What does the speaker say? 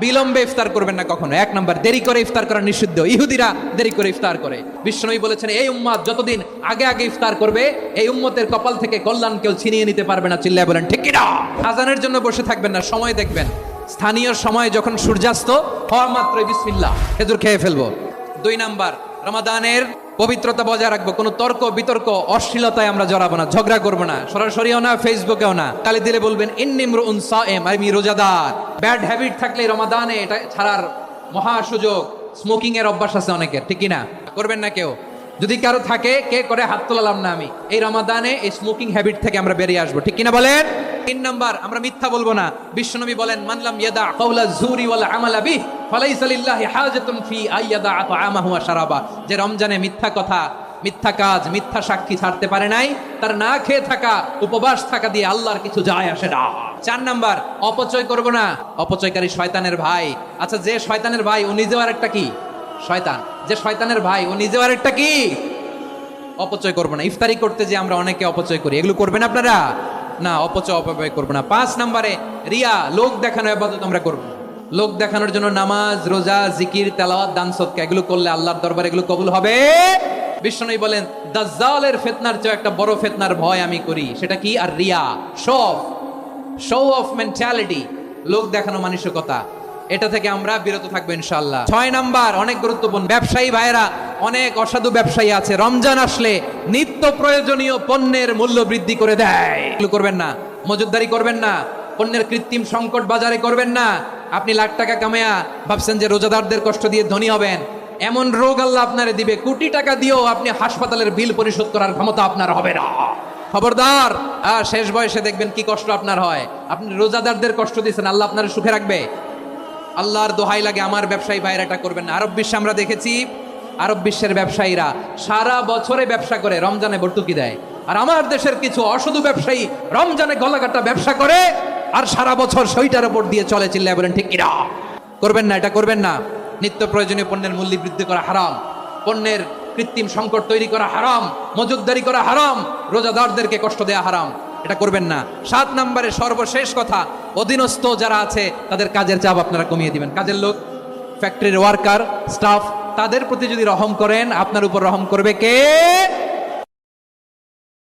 বিলম্বে ইফতার করবেন না কখনো। এক নাম্বার, দেরি করে ইফতার করা নিষিদ্ধ। ইহুদিরা দেরি করে ইফতার করে। বিশ্বনবী বলেছেন, এই উম্মত যতদিন আগে আগে ইফতার করবে, এই উম্মতের কপাল থেকে কল্যাণ কেউ ছিনিয়ে নিতে পারবে না। চিল্লায় বলেন ঠিক কিনা? আজানের জন্য বসে থাকবেন না, সময় দেখবেন। স্থানীয় সময় যখন সূর্যাস্ত হওয়া মাত্রই বিসমিল্লাহ, খেজুর খেয়ে ফেলবো। 2 নাম্বার, রমাদানের পবিত্রতা বজায় রাখবো। কোনো তর্ক বিতর্ক অশ্লীলতায় আমরা জড়াবো না, ঝগড়া করবো না, সরাসরিও না, ফেসবুকেও না। কালি দিলে বলবেন ইন্নী ইমরুউন সায়েম, আমি রোজাদার। ব্যাড হ্যাবিট থাকলে রমাদানে এটা ছাড়ার মহা সুযোগ। স্মোকিং এর অভ্যাস আছে অনেকের, ঠিক কিনা? করবেন না কেউ। যদি কারো থাকে, কে করে হাত তোলালাম না আমি। এই রমাদানে এই স্মোকিং হ্যাবিট থেকে আমরা বেরিয়ে আসবো, ঠিক কিনা বলেন? 3 নাম্বার, আমরা মিথ্যা বলবো না। বিশ্বনবী বলেন, মানলাম ইয়াদা কাওলা যুরি ওয়াল আমালা বিহি ফালাইসা লিল্লাহি হাজাতুন ফি আইয়াদা তাআমাহু ওয়া শারাবা। যে রমজানে মিথ্যা কথা, মিথ্যা কাজ, মিথ্যা সাক্ষী ছাড়তে পারে নাই, তার না খেয়ে থাকা, উপবাস থাকা দিয়ে আল্লাহর কিছু যায় আসে না। 4 নাম্বার, অপচয় করব না। অপচয়কারী শয়তানের ভাই। আচ্ছা, যে শয়তানের ভাই ও নিজেও আরেকটা কি? শয়তান। যে শয়তানের ভাই ও নিজেও আরেকটা কি? অপচয় করব না। ইফতারি করতে যে আমরা অনেকে অপচয় করি, এগুলো করবেন আপনারা না। অপচয় অপব্যয় করব না। 5 নম্বরে, রিয়া, লোক দেখানো ইবাদত আমরা করব। লোক দেখানোর জন্য নামাজ, রোজা, জিকির, তেলাওয়াত, দান সদকা এগুলো করলে আল্লাহর দরবারে এগুলো কবুল হবে। বিশ্বনবী বলেন, দাজ্জালের ফিতনার চেয়ে একটা বড় ফিতনার ভয় আমি করি। সেটা কি? আর রিয়া, শো অফ মেন্টালিটি, লোক দেখানো মানসিকতা। এটা থেকে আমরা বিরত থাকবো ইনশাআল্লাহ। 6 নাম্বার, অনেক গুরুত্বপূর্ণ। ব্যবসায়ী ভাইয়েরা, অনেক অসাধু ব্যবসায়ী আছে, রমজান আসলে নিত্য প্রয়োজনীয় পণ্যের মূল্য বৃদ্ধি করে দেয়। এগুলো করবেন না। মজুদদারি করবেন না। পণ্যের কৃত্রিম সংকট বাজারে করবেন না। আপনি লাখ টাকা কামায়া ভাবছেন যে রোজাদারদের কষ্ট দিয়ে ধনী হবেন। এমন রোগ আল্লাহ আপনারে দিবে, কোটি টাকা দিয়েও আপনি হাসপাতালের বিল পরিশোধ করার ক্ষমতা আপনার হবে না। খবরদার। শেষ বয়সে দেখবেন কি কষ্ট আপনার হয়। আপনি রোজাদারদের কষ্ট দিয়েছেন, আল্লাহ আপনার সুখে রাখবে? আল্লাহর দোহাই লাগে, আমার ব্যবসায়ী ভাইরা এটা করবেন না। আরব বিশ্বে আমরা দেখেছি, আরব বিশ্বের ব্যবসায়ীরা সারা বছরে ব্যবসা করে, রমজানে ভর্তুকি দেয়। আর আমার দেশের কিছু অসাধু ব্যবসায়ী রমজানে গলাকাটা ব্যবসা করে আর সারা বছর সেইটার উপর দিয়ে চলে। চিল্লায় বলেন ঠিক কিনা? করবেন না, এটা করবেন না। নিত্য প্রয়োজনীয় পণ্যের মূল্য বৃদ্ধি করা হারাম, পণ্যের কৃত্রিম সংকট তৈরি করা হারাম, মজুদদারি করা হারাম, রোজাদারদেরকে কষ্ট দেয়া হারাম। এটা করবেন না। 7 নম্বরে সর্বশেষ কথা, অধীনস্থ যারা আছে তাদের কাজের চাপ আপনারা কমিয়ে দিবেন। কাজের লোক, ফ্যাক্টরির ওয়ার্কার, স্টাফ, তাদের প্রতি যদি রহম করেন, আপনার উপর রহম করবে কে?